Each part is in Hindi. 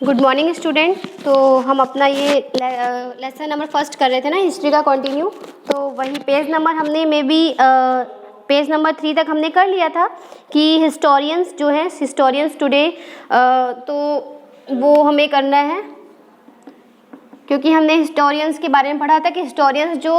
Good morning student. तो हम अपना ये लेसन नंबर फर्स्ट कर रहे थे ना, हिस्ट्री का कंटिन्यू। तो वही पेज नंबर हमने पेज नंबर 3 तक हमने कर लिया था कि हिस्टोरियंस जो हैं, हिस्टोरियंस टुडे, तो वो हमें करना है क्योंकि हमने हिस्टोरियंस के बारे में पढ़ा था कि हिस्टोरियंस जो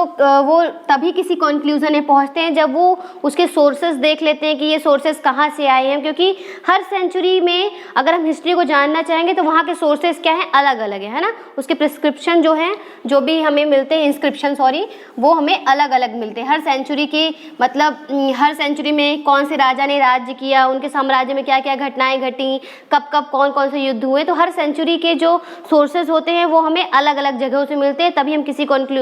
वो तभी किसी कंक्लूजन में पहुंचते हैं जब वो उसके सोर्सेज देख लेते हैं कि ये सोर्सेज कहाँ से आए हैं। क्योंकि हर सेंचुरी में अगर हम हिस्ट्री को जानना चाहेंगे तो वहाँ के सोर्सेज क्या हैं, अलग अलग है ना। उसके प्रिस्क्रिप्शन जो हैं, जो भी हमें मिलते हैं, इंस्क्रिप्शन सॉरी, वो हमें अलग अलग मिलते हैं हर सेंचुरी के। मतलब हर सेंचुरी में कौन से राजा ने राज्य किया, उनके साम्राज्य में क्या क्या घटनाएं घटी, कब कब कौन कौन से युद्ध हुए। तो हर सेंचुरी के जो सोर्सेज होते हैं वो हमें अलग अलग जगहों से मिलते हैं। तभी हम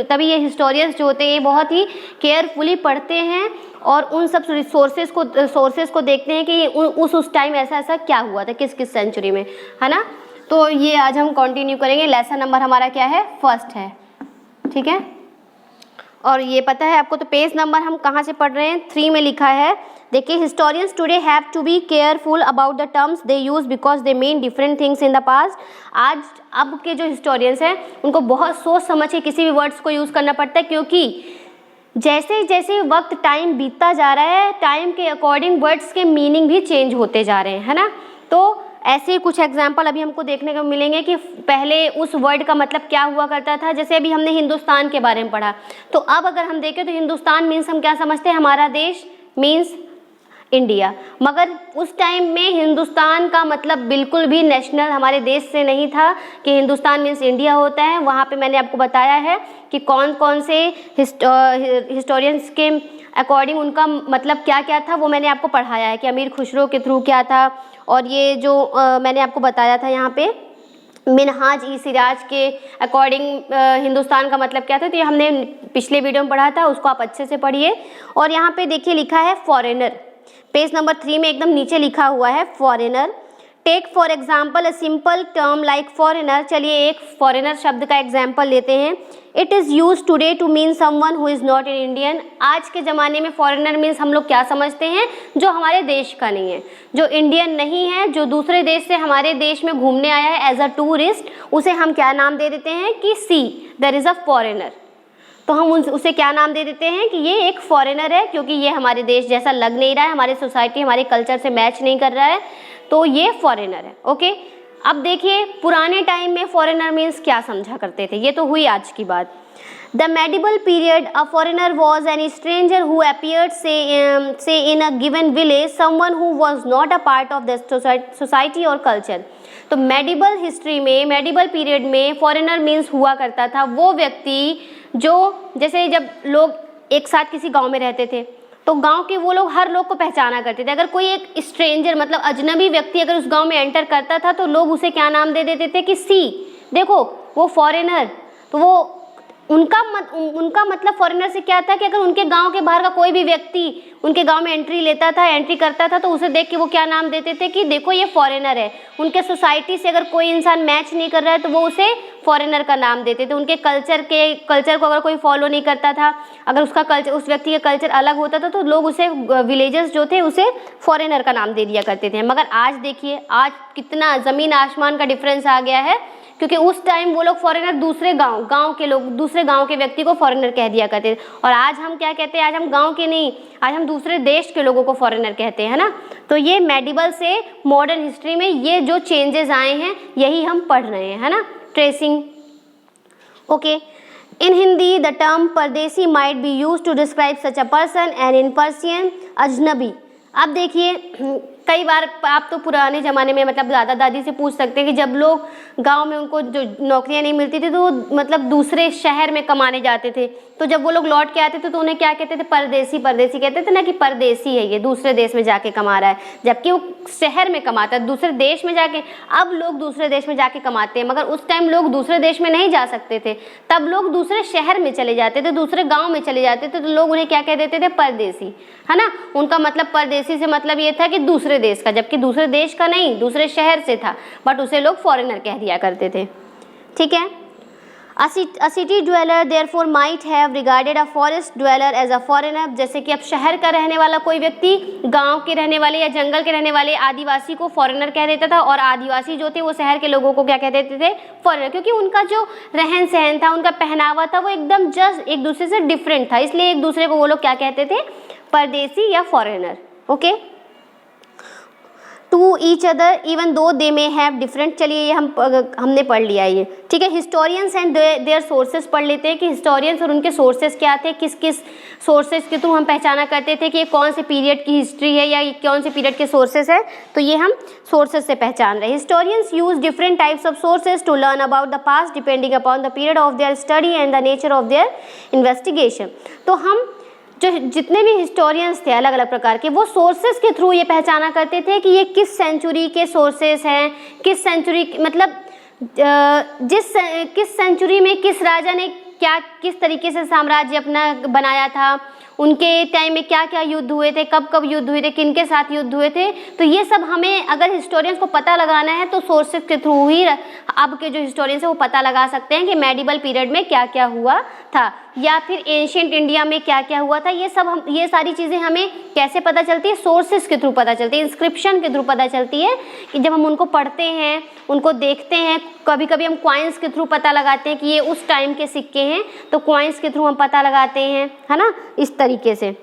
तभी ये हिस्टोरियंस जो होते हैं ये बहुत ही केयरफुली पढ़ते हैं और उन सब सोर्सेज को देखते हैं कि उस टाइम ऐसा ऐसा क्या हुआ था, किस किस सेंचुरी में, है ना। तो ये आज हम कंटिन्यू करेंगे। लेसन नंबर हमारा क्या है, फर्स्ट है, ठीक है। और ये पता है आपको, तो पेज नंबर हम कहाँ से पढ़ रहे हैं, 3 में लिखा है। देखिए, historians today have to be careful about the terms they use because they mean different things in the past. अब के जो हिस्टोरियंस हैं उनको बहुत सोच समझ के किसी भी वर्ड्स को यूज़ करना पड़ता है, क्योंकि जैसे जैसे वक्त टाइम बीतता जा रहा है, टाइम के अकॉर्डिंग वर्ड्स के मीनिंग भी चेंज होते जा रहे हैं, है ना। तो ऐसे कुछ एग्जाम्पल अभी हमको देखने को मिलेंगे कि पहले उस वर्ड का मतलब क्या हुआ करता था। जैसे अभी हमने हिंदुस्तान के बारे में पढ़ा, तो अब अगर हम देखें तो हिंदुस्तान मीन्स हम क्या समझते हैं, हमारा देश मीन्स इंडिया। मगर उस टाइम में हिंदुस्तान का मतलब बिल्कुल भी नेशनल हमारे देश से नहीं था कि हिंदुस्तान मीन्स इंडिया होता है। वहाँ पे मैंने आपको बताया है कि कौन कौन से हिस्टोरियंस के अकॉर्डिंग उनका मतलब क्या क्या था, वो मैंने आपको पढ़ाया है कि अमीर खुसरो के थ्रू क्या था। और ये जो मैंने आपको बताया था यहाँ पे मिनहाज ई सिराज के अकॉर्डिंग हिंदुस्तान का मतलब क्या था, तो ये हमने पिछले वीडियो में पढ़ा था, उसको आप अच्छे से पढ़िए। और यहाँ पे देखिए लिखा है फॉरेनर, पेज नंबर 3 में एकदम नीचे लिखा हुआ है foreigner. Take for example a simple term like foreigner. चलिए एक फॉरेनर शब्द का एग्जाम्पल लेते हैं। It is use today to mean someone who is not an Indian. आज के ज़माने में फॉरेनर मीन्स हम लोग क्या समझते हैं, जो हमारे देश का नहीं है, जो इंडियन नहीं है, जो दूसरे देश से हमारे देश में घूमने आया है एज अ टूरिस्ट, उसे हम क्या नाम दे देते हैं कि देयर इज़ अ फॉरेनर। तो हम उसे क्या नाम दे देते हैं कि ये एक फॉरेनर है, क्योंकि ये हमारे देश जैसा लग नहीं रहा है, हमारी सोसाइटी हमारे कल्चर से मैच नहीं कर रहा है, तो ये फॉरेनर है। ओके, अब देखिए पुराने टाइम में फॉरेनर मीन्स क्या समझा करते थे, ये तो हुई आज की बात। The medieval period, a foreigner was an stranger who appeared से in a given village, someone who was not a part of the society और कल्चर। तो मेडिवल हिस्ट्री में, मेडिवल पीरियड में फॉरेनर मीन्स हुआ करता था वो व्यक्ति जो, जैसे जब लोग एक साथ किसी गांव में रहते थे तो गांव के वो लोग हर लोग को पहचाना करते थे। अगर कोई एक स्ट्रेंजर मतलब अजनबी व्यक्ति अगर उस गांव में एंटर करता था तो लोग उसे क्या नाम दे देते थे कि देखो वो फॉरेनर। तो वो उनका मतलब फॉरेनर से क्या था कि अगर उनके गांव के बाहर का कोई भी व्यक्ति उनके गांव में एंट्री करता था तो उसे देख के वो क्या नाम देते थे कि देखो ये फॉरेनर है। उनके सोसाइटी से अगर कोई इंसान मैच नहीं कर रहा है तो वो उसे फॉरेनर का नाम देते थे। उनके कल्चर को अगर कोई फॉलो नहीं करता था, अगर उसका कल्चर, उस व्यक्ति का कल्चर अलग होता था, तो लोग उसे, विलेजर्स जो थे उसे फॉरेनर का नाम दे दिया करते थे। मगर आज देखिए, आज कितना ज़मीन आसमान का डिफरेंस आ गया है, क्योंकि उस टाइम वो लोग फॉरेनर दूसरे गांव के लोग, दूसरे गांव के व्यक्ति को फॉरेनर कह दिया करते थे। और आज हम क्या कहते हैं, आज हम गांव के नहीं, आज हम दूसरे देश के लोगों को फॉरेनर कहते हैं, ना। तो ये मेडिवल से मॉडर्न हिस्ट्री में ये जो चेंजेस आए हैं यही हम पढ़ रहे हैं, है ना, tracing. Okay, in Hindi the term pardesi might be use to describe such a person and in Persian ajnabi. अब देखिए, कई बार आप तो पुराने ज़माने में मतलब दादा दादी से पूछ सकते हैं कि जब लोग गांव में उनको जो नौकरियां नहीं मिलती थी तो वो मतलब दूसरे शहर में कमाने जाते थे, तो जब वो लोग लौट के आते थे तो उन्हें क्या कहते थे, परदेसी। परदेसी कहते थे ना कि परदेसी है, ये दूसरे देश में जाके कमा रहा है, जबकि वो शहर में कमाता है, दूसरे देश में जाके। अब लोग दूसरे देश में जाके कमाते हैं, मगर उस टाइम लोग दूसरे देश में नहीं जा सकते थे, तब लोग दूसरे शहर में चले जाते थे, दूसरे गाँव में चले जाते थे, तो लोग उन्हें क्या कह देते थे, परदेसी, है ना। उनका मतलब परदेसी से मतलब ये था कि दूसरे देश का, जबकि दूसरे देश का नहीं, दूसरे शहर से था, बट उसे लोग फॉरेनर कह दिया करते थे, ठीक है। A city dweller therefore might have regarded a forest dweller as a foreigner। जैसे कि अब शहर का रहने वाला कोई व्यक्ति गांव के रहने वाले या जंगल के रहने वाले आदिवासी को फॉरेनर कह देता था, और आदिवासी जो थे वो शहर के लोगों को क्या कह देते थे, फॉरेनर, क्योंकि उनका जो रहन सहन था, उनका पहनावा था, वो एकदम जस्ट एक दूसरे से डिफरेंट था, इसलिए एक दूसरे को वो लोग क्या कहते थे, परदेसी या foreigner. Okay, to each other even though they may have different. चलिए ये हमने पढ़ लिया ये, ठीक है। हिस्टोरियंस एंड देयर सोर्सेज पढ़ लेते हैं कि हिस्टोरियंस और उनके सोर्सेज क्या थे, किस किस सोर्सेज के थ्रू हम पहचाना करते थे कि ये कौन से पीरियड की हिस्ट्री है या ये कौन से पीरियड के सोर्सेज है, तो ये हम सोर्सेज से पहचान रहे हैं। Historians use different types of sources to learn about the past depending upon the period of their study and the nature of their investigation. तो हम जो जितने भी हिस्टोरियंस थे अलग अलग प्रकार के, वो सोर्सेज के थ्रू ये पहचाना करते थे कि ये किस सेंचुरी के सोर्सेज हैं, किस सेंचुरी मतलब किस सेंचुरी में किस राजा ने क्या किस तरीके से साम्राज्य अपना बनाया था, उनके टाइम में क्या क्या युद्ध हुए थे, कब कब युद्ध हुए थे, किन के साथ युद्ध हुए थे। तो ये सब हमें अगर हिस्टोरियंस को पता लगाना है तो सोर्सेज के थ्रू ही अब के जो हिस्टोरियंस है वो पता लगा सकते हैं कि मेडिवल पीरियड में क्या क्या हुआ था या फिर एंशिएंट इंडिया में क्या क्या हुआ था। ये सारी चीज़ें हमें कैसे पता चलती है, सोर्सेज के थ्रू पता चलती है, इंस्क्रिप्शन के थ्रू पता चलती है कि जब हम उनको पढ़ते हैं, उनको देखते हैं, कभी कभी हम कॉइन्स के थ्रू पता लगाते हैं कि ये उस टाइम के सिक्के हैं, तो कॉइन्स के थ्रू हम पता लगाते हैं, है ना, इस तरीके से।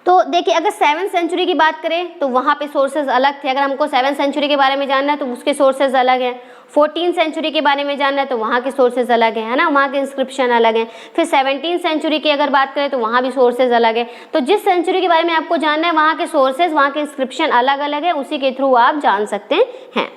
तो देखिए अगर 7th सेंचुरी की बात करें तो वहाँ पे सोर्सेज अलग थे। अगर हमको 7th सेंचुरी के बारे में जानना है तो उसके सोर्सेज अलग हैं। 14th सेंचुरी के बारे में जानना है तो वहाँ के सोर्सेज अलग हैं, है ना, वहाँ के इंस्क्रिप्शन अलग हैं। फिर 17th सेंचुरी की अगर बात करें तो वहाँ भी सोर्सेज अलग हैं। तो जिस सेंचुरी के बारे में आपको जानना है वहाँ के सोर्सेज, वहाँ के इंस्क्रिप्शन अलग अलग है, उसी के थ्रू आप जान सकते हैं।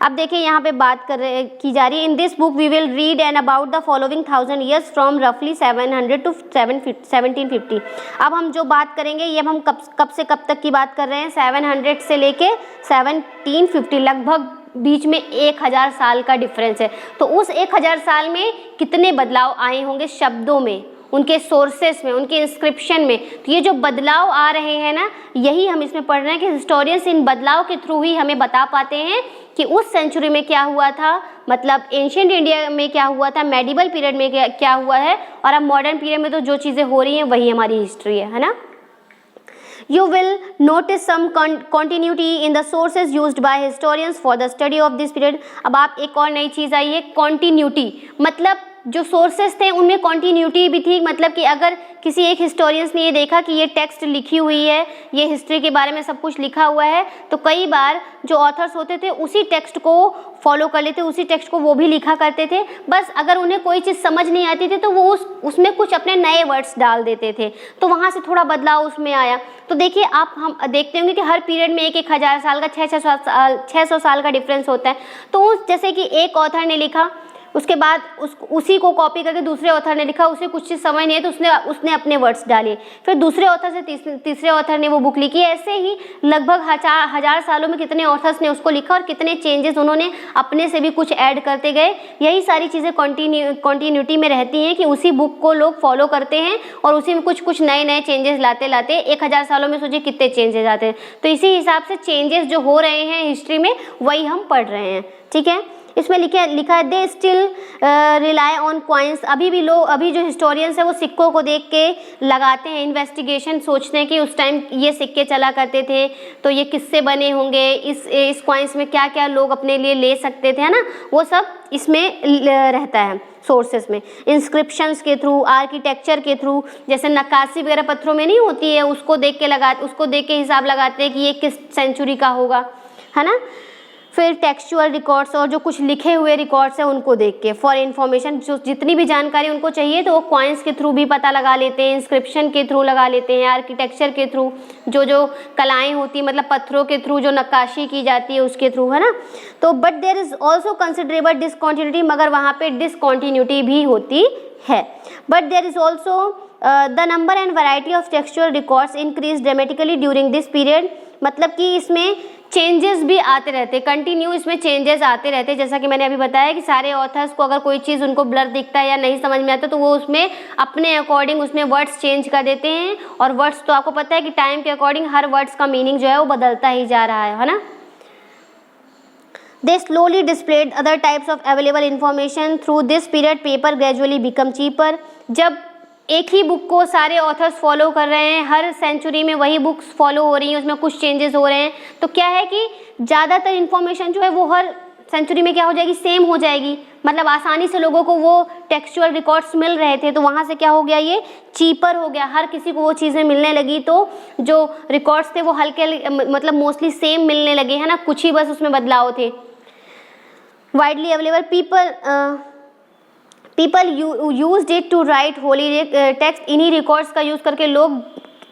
अब देखिए यहाँ पे बात की जा रही है, in this book we will read and about the following 1000 years from रफली 700 टू 1750। अब हम जो बात करेंगे ये हम कब से कब तक की बात कर रहे हैं, 700 से लेके 1750, लगभग बीच में 1000 साल का डिफरेंस है। तो उस 1000 साल में कितने बदलाव आए होंगे शब्दों में, उनके सोर्सेस में, उनके इंस्क्रिप्शन में। तो ये जो बदलाव आ रहे हैं ना, यही हम इसमें पढ़ रहे हैं कि हिस्टोरियंस इन बदलाव के थ्रू ही हमें बता पाते हैं कि उस सेंचुरी में क्या हुआ था, मतलब एंशिएंट इंडिया में क्या हुआ था, मेडिवल पीरियड में क्या हुआ है, और अब मॉडर्न पीरियड में तो जो चीज़ें हो रही हैं वही हमारी हिस्ट्री है ना। You will notice some continuity in the sources used by historians for the study of this period। अब आप एक और नई चीज़ आई है, continuity, मतलब जो सोर्सेस थे उनमें कॉन्टीन्यूटी भी थी। मतलब कि अगर किसी एक हिस्टोरियंस ने ये देखा कि ये टेक्स्ट लिखी हुई है, ये हिस्ट्री के बारे में सब कुछ लिखा हुआ है, तो कई बार जो ऑथर्स होते थे उसी टेक्स्ट को फॉलो कर लेते, उसी टेक्स्ट को वो भी लिखा करते थे। बस अगर उन्हें कोई चीज़ समझ नहीं आती थी तो वो उसमें कुछ अपने नए वर्ड्स डाल देते थे, तो वहाँ से थोड़ा बदलाव उसमें आया। तो देखिए आप हम देखते होंगे कि हर पीरियड में 1000 साल का 600 साल का डिफरेंस होता है। तो जैसे कि एक ऑथर ने लिखा, उसके बाद उसी को कॉपी करके दूसरे ऑथर ने लिखा, उसे कुछ चीज़ समझ नहीं है तो उसने अपने वर्ड्स डाले, फिर दूसरे ऑथर से तीसरे ऑथर ने वो बुक लिखी। ऐसे ही लगभग 1000 सालों में कितने ऑथर्स ने उसको लिखा और कितने चेंजेस उन्होंने अपने से भी कुछ ऐड करते गए। यही सारी चीज़ें कॉन्टीन्यूटी में रहती हैं कि उसी बुक को लोग फॉलो करते हैं और उसी में कुछ नए नए चेंजेस लाते 1000 सालों में सोचिए कितने चेंजेस आते हैं। तो इसी हिसाब से चेंजेस जो हो रहे हैं हिस्ट्री में वही हम पढ़ रहे हैं, ठीक है। इसमें लिखा है they still rely on coins. अभी जो हिस्टोरियंस है वो सिक्कों को देख के लगाते हैं इन्वेस्टिगेशन, सोचते हैं कि उस टाइम ये सिक्के चला करते थे तो ये किससे बने होंगे, इस कॉइन्स में क्या क्या लोग अपने लिए ले सकते थे, है ना, वो सब इसमें रहता है सोर्सेस में। इंस्क्रिप्शंस के थ्रू, आर्किटेक्चर के थ्रू, जैसे नक्काशी वगैरह पत्थरों में नहीं होती है, उसको देख के हिसाब लगाते हैं कि ये किस सेंचुरी का होगा, है ना। फिर टेक्सचुअल रिकॉर्ड्स और जो कुछ लिखे हुए रिकॉर्ड्स हैं उनको देख के फॉर इन्फॉर्मेशन, जो जितनी भी जानकारी उनको चाहिए तो वो कॉइन्स के थ्रू भी पता लगा लेते हैं, इंस्क्रिप्शन के थ्रू लगा लेते हैं, आर्किटेक्चर के थ्रू, जो कलाएं होती हैं मतलब पत्थरों के थ्रू जो नक्काशी की जाती है उसके थ्रू, है ना। तो but there is also considerable discontinuity, मगर वहाँ पे डिसकॉन्टिन्यूटी भी होती है। But there is also the number and variety of textual records increase dramatically during this period. मतलब कि इसमें चेंजेस भी आते रहते, कंटिन्यू इसमें चेंजेस आते रहते। जैसा कि मैंने अभी बताया कि सारे ऑथर्स को अगर कोई चीज़ उनको ब्लर दिखता है या नहीं समझ में आता तो वो उसमें अपने अकॉर्डिंग उसमें वर्ड्स चेंज कर देते हैं। और वर्ड्स तो आपको पता है कि टाइम के अकॉर्डिंग हर वर्ड्स का मीनिंग जो है वो बदलता ही जा रहा है ना। They slowly displayed other types of available information. Through this period, paper gradually become cheaper. जब एक ही बुक को सारे ऑथर्स फॉलो कर रहे हैं, हर सेंचुरी में वही बुक्स फॉलो हो रही हैं, उसमें कुछ चेंजेस हो रहे हैं, तो क्या है कि ज़्यादातर इन्फॉर्मेशन जो है वो हर सेंचुरी में क्या हो जाएगी, सेम हो जाएगी। मतलब आसानी से लोगों को वो टेक्सचुअल रिकॉर्ड्स मिल रहे थे, तो वहाँ से क्या हो गया, ये चीपर हो गया, हर किसी को वो चीज़ें मिलने लगी। तो जो रिकॉर्ड्स थे वो हल्के मतलब मोस्टली सेम मिलने लगे, है ना, कुछ ही बस उसमें बदलाव थे। Widely available people used it to write holy text. इन्हीं रिकॉर्ड्स का यूज़ करके लोग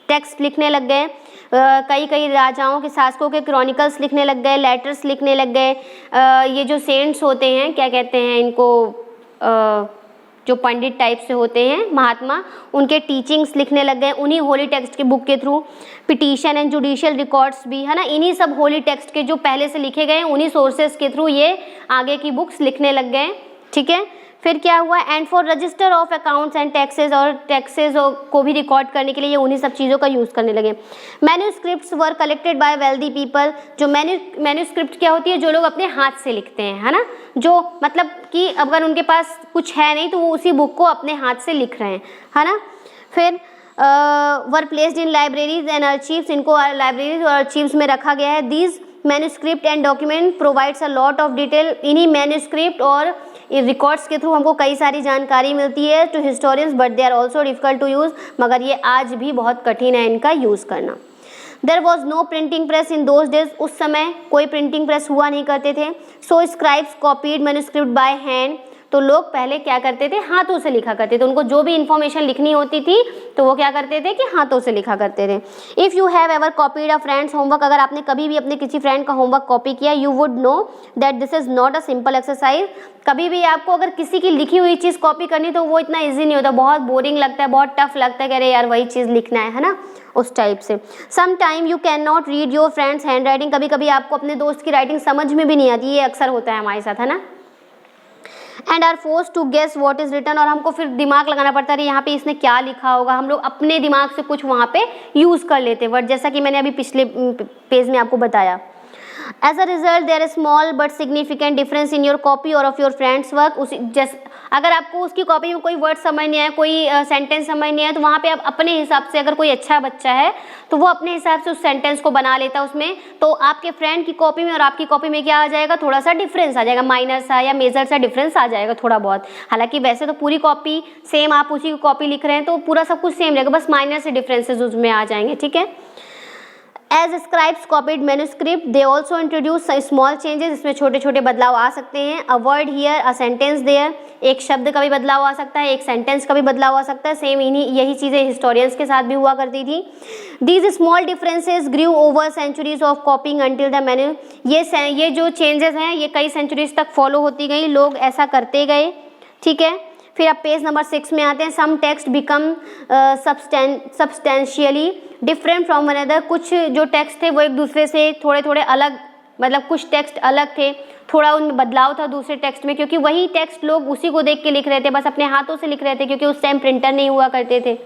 टेक्स्ट लिखने लग गए। कई कई राजाओं के, शासकों के क्रॉनिकल्स लिखने लग गए, लेटर्स लिखने लग गए। ये जो सेंट्स होते हैं, क्या कहते हैं इनको, जो पंडित टाइप से होते हैं, महात्मा, उनके टीचिंग्स लिखने लग गए उन्हीं होली टेक्स्ट के बुक के through. Petition and judicial records भी, है ना, इन्हीं सब होली टेक्स्ट के जो पहले से लिखे गए उन्हीं सोर्सेज के थ्रू ये आगे की बुक्स लिखने लग गए। ठीक है, फिर क्या हुआ, and for register of accounts and taxes, और टैक्सेस को भी रिकॉर्ड करने के लिए ये उन्हीं सब चीज़ों का यूज़ करने लगे। Manuscripts were collected by wealthy people. जो मैन्यूस्क्रिप्ट क्या होती है, जो लोग अपने हाथ से लिखते हैं, है ना, जो मतलब कि अगर उनके पास कुछ है नहीं तो वो उसी बुक को अपने हाथ से लिख रहे हैं, है ना। फिर were placed in libraries and archives, इनको लाइब्रेरीज और आर्चीव्स में रखा गया है। These manuscript and document provides a lot of detail. इन्हीं मैन्यूस्क्रिप्ट और रिकॉर्ड्स के थ्रू हमको कई सारी जानकारी मिलती है to historians, but they are also difficult to use, मगर ये आज भी बहुत कठिन है इनका यूज़ करना। There was no printing press in those days, उस समय कोई प्रिंटिंग प्रेस हुआ नहीं करते थे। So scribes copied manuscript by hand, तो लोग पहले क्या करते थे, हाथों से लिखा करते थे। उनको जो भी इन्फॉर्मेशन लिखनी होती थी तो वो क्या करते थे कि हाथों से लिखा करते थे। If you have ever copied a friends homework, अगर आपने कभी भी अपने किसी फ्रेंड का होमवर्क कॉपी किया, you would know that this is not a simple exercise. कभी भी आपको अगर किसी की लिखी हुई चीज़ कॉपी करनी तो वो इतना ईजी नहीं होता, बहुत बोरिंग लगता है, बहुत टफ लगता है कि अरे यार वही चीज़ लिखना है ना, उस टाइप से। Some time you can not read your friend's handwriting, कभी कभी आपको अपने दोस्त की राइटिंग समझ में भी नहीं आती, ये अक्सर होता है हमारे साथ, है ना। And are force to guess what is written, और हमको फिर दिमाग लगाना पड़ता है यहाँ पे इसने क्या लिखा होगा। हम लोग अपने दिमाग से कुछ वहाँ पे यूज़ कर लेते हैं वर्ड, जैसा कि मैंने अभी पिछले पेज में आपको बताया। As a result there is small but significant difference in your copy और ऑफ योर फ्रेंड्स वर्क। उसी जैसे अगर आपको उसकी कॉपी में कोई वर्ड समझ नहीं आया, कोई सेंटेंस समझ नहीं आया, तो वहाँ पे आप अपने हिसाब से, अगर कोई अच्छा बच्चा है तो वो अपने हिसाब से उस सेंटेंस को बना लेता है उसमें, तो आपके फ्रेंड की कॉपी में और आपकी कॉपी में क्या आ जाएगा, थोड़ा सा डिफरेंस आ जाएगा, माइनर सा या मेजर सा डिफरेंस आ जाएगा थोड़ा बहुत। हालांकि वैसे तो पूरी कॉपी सेम, आप उसी की कॉपी लिख रहे हैं तो पूरा सब कुछ सेम रहेगा, बस माइनर से डिफरेंसेस उसमें आ जाएंगे। ठीक है, as scribes copied manuscript they also introduce small changes, इसमें छोटे छोटे बदलाव आ सकते हैं। A word here a sentence there, एक शब्द का भी बदलाव आ सकता है, एक सेंटेंस का भी बदलाव आ सकता है। सेम यही चीज़ें हिस्टोरियंस के साथ भी हुआ करती थी। These small differences grew over centuries of copying until the मैन्यू, ये जो चेंजेस हैं ये कई सेंचुरीज तक फॉलो होती गई, लोग ऐसा करते गए। ठीक है, फिर आप पेज नंबर 6 में आते हैं। Some text become substantially different from one other, कुछ जो टेक्स्ट थे वो एक दूसरे से थोड़े थोड़े अलग, मतलब कुछ टेक्स्ट अलग थे, थोड़ा उनमें बदलाव था दूसरे टेक्स्ट में, क्योंकि वही टेक्स्ट लोग उसी को देख के लिख रहे थे, बस अपने हाथों से लिख रहे थे, क्योंकि उस टाइम प्रिंटर नहीं हुआ करते थे,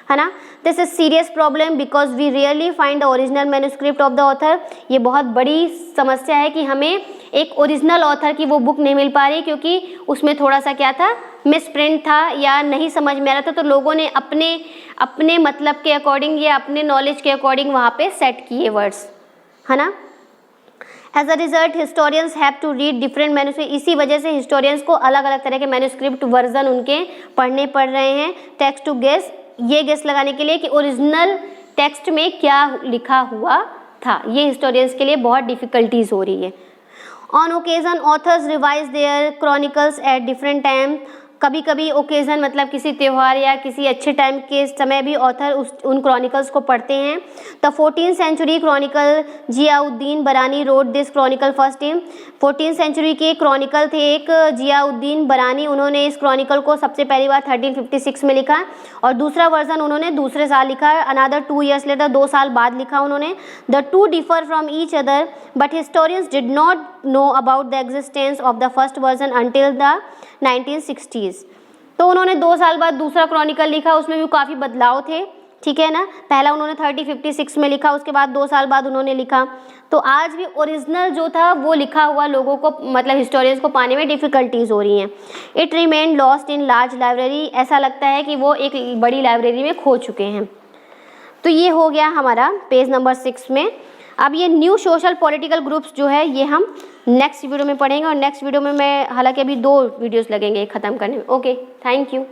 है ना। This is serious problem because we rarely find the original manuscript of the author, ये बहुत बड़ी समस्या है कि हमें एक ओरिजिनल ऑथर की वो बुक नहीं मिल पा रही, क्योंकि उसमें थोड़ा सा क्या था, मिस प्रिंट था या नहीं समझ में आ रहा था, तो लोगों ने अपने मतलब के अकॉर्डिंग या अपने नॉलेज के अकॉर्डिंग वहाँ पे सेट किए वर्ड्स, है ना। As a result historians have to read different manuscript, इसी वजह से हिस्टोरियंस को अलग अलग तरह के मैन्यूस्क्रिप्ट वर्जन उनके पढ़ने पड़ रहे हैं। टेक्स्ट टू गेस, ये गेस लगाने के लिए कि ओरिजिनल टेक्स्ट में क्या लिखा हुआ था, ये हिस्टोरियंस के लिए बहुत डिफ़िकल्टीज हो रही है। On occasion authors revise their chronicles at different time, कभी कभी ओकेजन मतलब किसी त्यौहार या किसी अच्छे टाइम के समय भी ऑथर उन क्रॉनिकल्स को पढ़ते हैं। The 14th century chronicle Ziauddin Barani wrote this chronicle first in, 14th century के क्रॉनिकल थे एक जियाउद्दीन बरानी, उन्होंने इस क्रॉनिकल को सबसे पहली बार 1356 में लिखा, और दूसरा वर्जन उन्होंने दूसरे साल लिखा, अनदर 2 years लेटर, 2 साल बाद लिखा उन्होंने। The two differ from each other but historians did not know about the existence of the first version until the 1960s। तो उन्होंने 2 साल बाद दूसरा क्रॉनिकल लिखा, उसमें भी काफ़ी बदलाव थे, ठीक है ना। पहला उन्होंने 3056 में लिखा, उसके बाद 2 साल बाद उन्होंने लिखा। तो आज भी ओरिजिनल जो था वो लिखा हुआ लोगों को, मतलब हिस्टोरियंस को पाने में डिफ़िकल्टीज़ हो रही हैं। It remain lost in large library, ऐसा लगता है कि वो एक बड़ी लाइब्रेरी में खो चुके हैं। तो ये हो गया हमारा पेज नंबर 6 में। अब ये न्यू सोशल पॉलिटिकल ग्रुप्स जो है ये हम नेक्स्ट वीडियो में पढ़ेंगे, और नेक्स्ट वीडियो में मैं, हालांकि अभी 2 वीडियोस लगेंगे ख़त्म करने में। Okay, thank you.